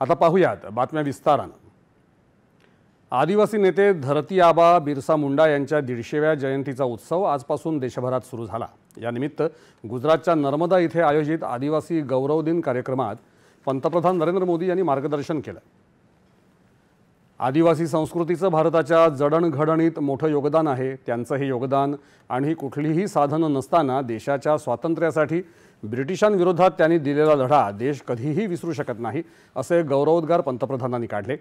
आता पाहूयात बातम्या विस्तारानं। आदिवासी नेते धरती आबा बिरसा मुंडा यांच्या 150व्या जयंतीचा उत्सव आजपासून देशभरात सुरू झाला। या निमित्त गुजरातच्या नर्मदा येथे आयोजित आदिवासी गौरव दिन कार्यक्रमात पंतप्रधान नरेंद्र मोदी यांनी मार्गदर्शन केलं। आदिवासी संस्कृतीचं भारताच्या जडणघडणीत मोठं योगदान आहे। त्यांचं हे योगदान आणि कुठलीही साधनं नसताना देशाच्या स्वातंत्र्यासाठी ब्रिटिशांविरोधात त्यांनी दिलेला लढा देश कधीही विसरू शकत नाही, असे गौरवोद्गार पंतप्रधानांनी काढले।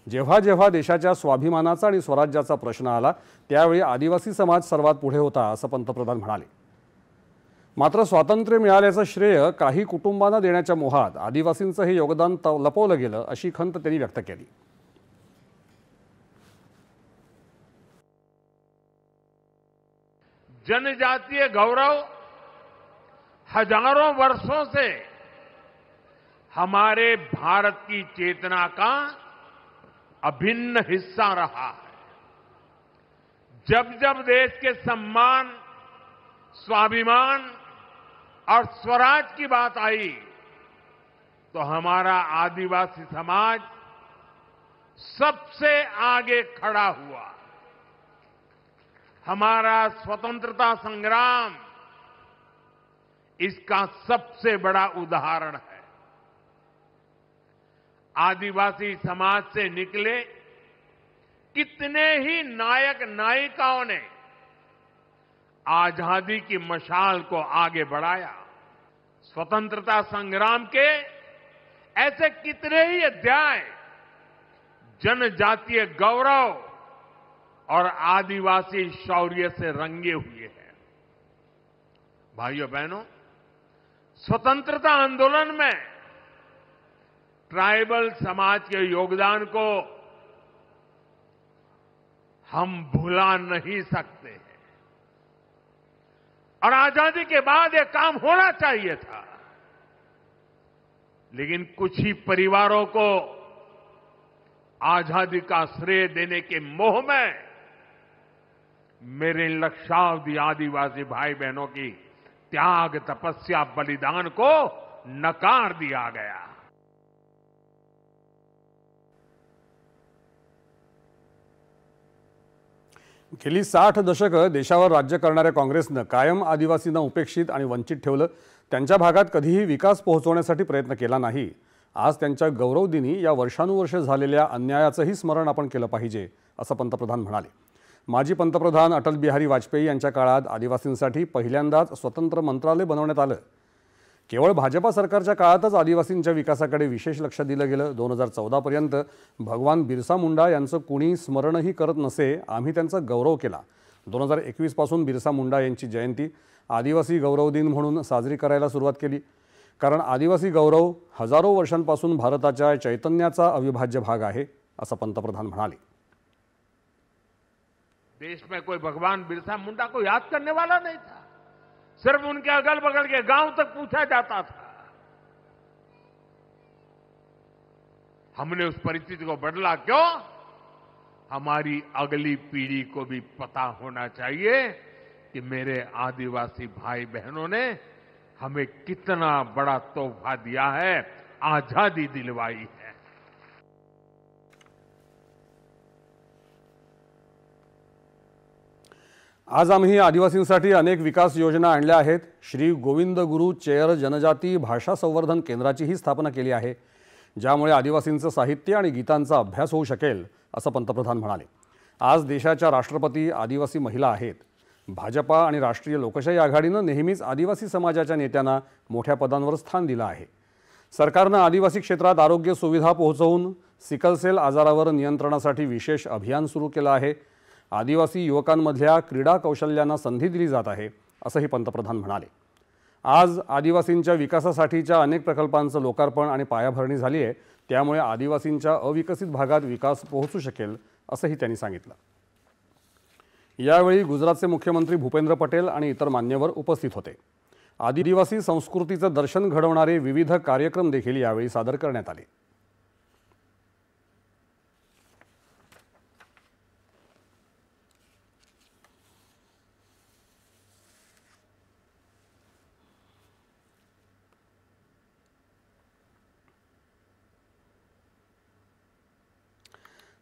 जेव्हा जेव्हा देशाच्या स्वाभिमानाचा आणि स्वराज्याचा प्रश्न आला त्यावेळी आदिवासी समाज सर्वात पुढे होता, असं पंतप्रधान म्हणाले। मात्र स्वातंत्र्य मिळाल्याचं श्रेय काही कुटुंबांना देण्याच्या मोहात आदिवासींचं हे योगदान लपवलं गेलं, अशी खंत त्यांनी व्यक्त केली। जनजातीय गौरव हजारों वर्षों से हमारे भारत की चेतना का अभिन्न हिस्सा रहा है। जब जब देश के सम्मान, स्वाभिमान और स्वराज की बात आई तो हमारा आदिवासी समाज सबसे आगे खड़ा हुआ। हमारा स्वतंत्रता संग्राम इसका सबसे बड़ा उदाहरण है। आदिवासी समाज से निकले कितने ही नायक नायिकाओं ने आजादी की मशाल को आगे बढ़ाया। स्वतंत्रता संग्राम के ऐसे कितने ही अध्याय जनजातीय गौरव और आदिवासी शौर्य से रंगे हुए हैं। भाइयों बहनों, स्वतंत्रता आंदोलन में ट्राइबल समाज के योगदान को हम भुला नहीं सकते हैं और आजादी के बाद यह काम होना चाहिए था, लेकिन कुछ ही परिवारों को आजादी का श्रेय देने के मोह में मेरे लक्षावधि आदिवासी भाई बहनों की त्याग, तपस्या, बलिदान को नकार दिया गया। गेली 60 दशकं देशावर राज्य करणाऱ्या काँग्रेसनं कायम आदिवासींना उपेक्षित आणि वंचित ठेवलं। त्यांच्या भागात कधीही विकास पोहोचवण्यासाठी प्रयत्न केला नाही। आज त्यांच्या गौरव दिनी या वर्षानुवर्ष झालेल्या अन्यायाचंही स्मरण आपण केलं पाहिजे, असं पंतप्रधान म्हणाले। माजी पंतप्रधान अटल बिहारी वाजपेयी यांच्या काळात आदिवासींसाठी पहिल्यांदाच स्वतंत्र मंत्रालय बनवण्यात आलं। केवळ भाजपा सरकारच्या काळातच आदिवासींच्या विकासाकडे विशेष लक्ष दिलं गेलं। 2014 पर्यंत भगवान बिरसा मुंडा यांचं कुणी स्मरणही करत नसे, आम्ही त्यांचा गौरव केला। 2021 पासून बिरसा मुंडा यांची जयंती आदिवासी गौरव दिन म्हणून साजरी करायला सुरुवात केली, कारण आदिवासी गौरव हजारो वर्षांपासून भारताच्या चैतन्याचा अविभाज्य भाग आहे, असं पंतप्रधान म्हणाले। देश में कोई भगवान बिरसा मुंडा को याद करने वाला नहीं था। सिर्फ उनके अगल बगल के गांव तक पूछा जाता था। हमने उस परिस्थिति को बदला क्यों? हमारी अगली पीढ़ी को भी पता होना चाहिए कि मेरे आदिवासी भाई बहनों ने हमें कितना बड़ा तोहफा दिया है, आजादी दिलवाई है। आज आम्ही आदिवासींसाठी अनेक विकास योजना आणल्या आहेत। श्री गोविंद गुरु चेयर जनजाती भाषा संवर्धन केंद्राचीही स्थापना केली आहे, ज्यामुळे आदिवासींचं साहित्य आणि गीतांचा अभ्यास होऊ शकेल, असं पंतप्रधान म्हणाले। आज देशाच्या राष्ट्रपती आदिवासी महिला आहेत। भाजपा आणि राष्ट्रीय लोकशाही आघाडीनं नेहमीच आदिवासी समाजाच्या नेत्यांना मोठ्या पदांवर स्थान दिलं आहे। सरकारनं आदिवासी क्षेत्रात आरोग्य सुविधा पोहोचवून सिकल सेल आजारावर नियंत्रणासाठी विशेष अभियान सुरू केलं आहे। आदिवासी युवकांमधल्या क्रीडा कौशल्यांना संधी दिली जात आहे, असंही पंतप्रधान म्हणाले। आज आदिवासींच्या विकासासाठीच्या अनेक प्रकल्पांचं लोकार्पण आणि पायाभरणी झाली आहे, त्यामुळे आदिवासींच्या अविकसित भागात विकास पोहोचू शकेल, असंही त्यांनी सांगितलं। यावेळी गुजरातचे मुख्यमंत्री भूपेंद्र पटेल आणि इतर मान्यवर उपस्थित होते। आदिवासी संस्कृतीचं दर्शन घडवणारे विविध कार्यक्रम देखील यावेळी सादर करण्यात आले।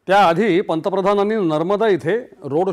त्याआधी पंतप्रधानांनी नर्मदा इथे रोड